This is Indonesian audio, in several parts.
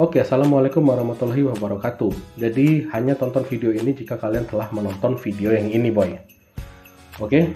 Oke, assalamualaikum warahmatullahi wabarakatuh. Jadi hanya tonton video ini jika kalian telah menonton video yang ini, boy. Oke,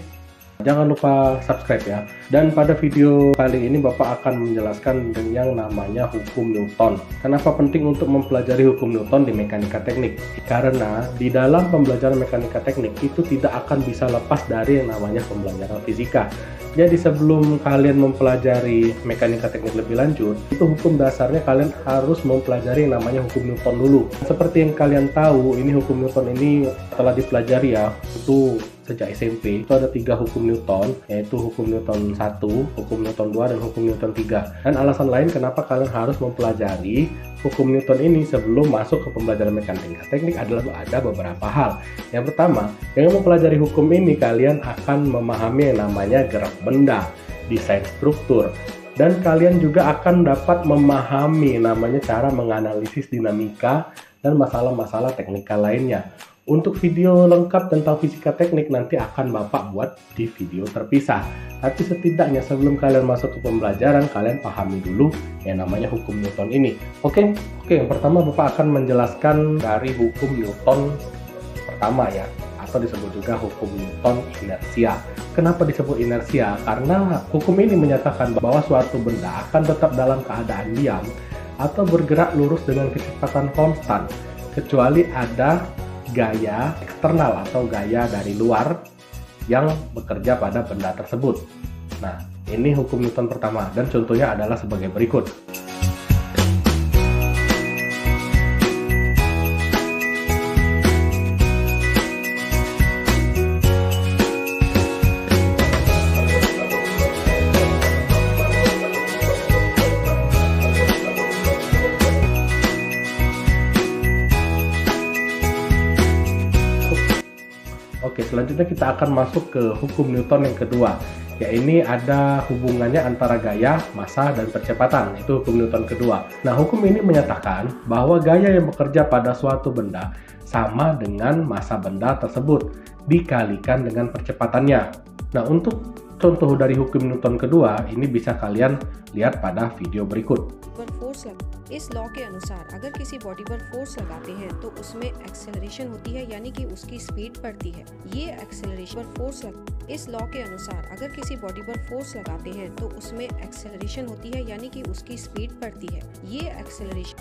jangan lupa subscribe ya. Dan pada video kali ini Bapak akan menjelaskan yang namanya hukum Newton. Kenapa penting untuk mempelajari hukum Newton di mekanika teknik? Karena di dalam pembelajaran mekanika teknik itu tidak akan bisa lepas dari yang namanya pembelajaran fisika. Jadi sebelum kalian mempelajari mekanika teknik lebih lanjut, itu hukum dasarnya kalian harus mempelajari yang namanya hukum Newton dulu. Seperti yang kalian tahu, ini hukum Newton ini telah dipelajari ya, itu sejak SMP. Itu ada 3 hukum Newton, yaitu hukum Newton 1, hukum Newton 2, dan hukum Newton 3. Dan alasan lain kenapa kalian harus mempelajari hukum Newton ini sebelum masuk ke pembelajaran mekanika teknik adalah ada beberapa hal. Yang pertama, dengan mempelajari hukum ini kalian akan memahami yang namanya gerak benda, desain struktur, dan kalian juga akan dapat memahami namanya cara menganalisis dinamika dan masalah-masalah teknikal lainnya. Untuk video lengkap tentang fisika teknik nanti akan Bapak buat di video terpisah. Tapi setidaknya sebelum kalian masuk ke pembelajaran, kalian pahami dulu yang namanya hukum Newton ini. Oke, yang pertama Bapak akan menjelaskan dari hukum Newton pertama ya, atau disebut juga hukum Newton inersia. Kenapa disebut inersia? Karena hukum ini menyatakan bahwa suatu benda akan tetap dalam keadaan diam atau bergerak lurus dengan kecepatan konstan, kecuali ada gaya eksternal atau gaya dari luar yang bekerja pada benda tersebut. Nah, ini hukum Newton pertama, dan contohnya adalah sebagai berikut. Oke, selanjutnya kita akan masuk ke hukum Newton yang kedua. Ya, ini ada hubungannya antara gaya, massa, dan percepatan. Itu hukum Newton kedua. Nah, hukum ini menyatakan bahwa gaya yang bekerja pada suatu benda sama dengan massa benda tersebut dikalikan dengan percepatannya. Nah, untuk contoh dari hukum Newton kedua, ini bisa kalian lihat pada video berikut. इस लॉ के अनुसार अगर किसी बॉडी पर फोर्स लगाते हैं तो उसमें एक्सेलरेशन होती है, यानी कि उसकी स्पीड बढ़ती है। ये एक्सेलरेशन पर फोर्स इस लॉ के अनुसार अगर किसी बॉडी पर फोर्स लगाते हैं तो उसमें एक्सेलरेशन होती है, यानी कि उसकी स्पीड बढ़ती है। ये acceleration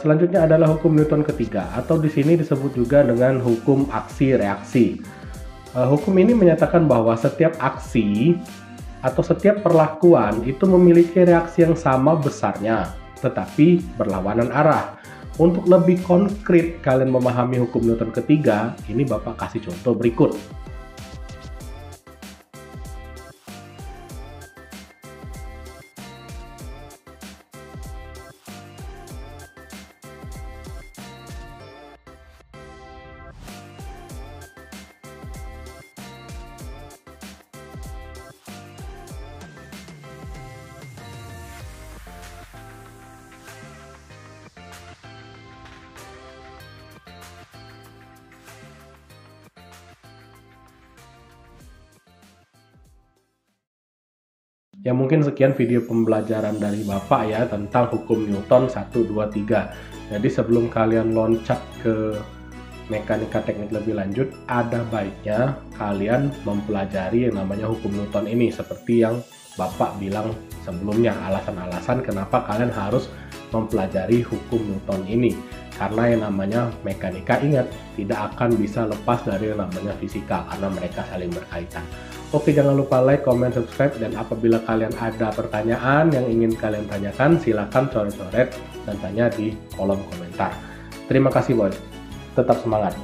selanjutnya adalah hukum Newton ketiga, atau di sini disebut juga dengan hukum aksi reaksi. Hukum ini menyatakan bahwa setiap aksi atau setiap perlakuan itu memiliki reaksi yang sama besarnya, tetapi berlawanan arah. Untuk lebih konkret kalian memahami hukum Newton ketiga, ini Bapak kasih contoh berikut. Ya, mungkin sekian video pembelajaran dari Bapak ya tentang hukum Newton 1, 2, 3. Jadi sebelum kalian loncat ke mekanika teknik lebih lanjut, ada baiknya kalian mempelajari yang namanya hukum Newton ini, seperti yang Bapak bilang sebelumnya, alasan-alasan kenapa kalian harus mempelajari hukum Newton ini. Karena yang namanya mekanika, ingat, tidak akan bisa lepas dari yang namanya fisika, karena mereka saling berkaitan. Oke, jangan lupa like, comment, subscribe, dan apabila kalian ada pertanyaan yang ingin kalian tanyakan, silakan coret-coret dan tanya di kolom komentar. Terima kasih, boy. Tetap semangat.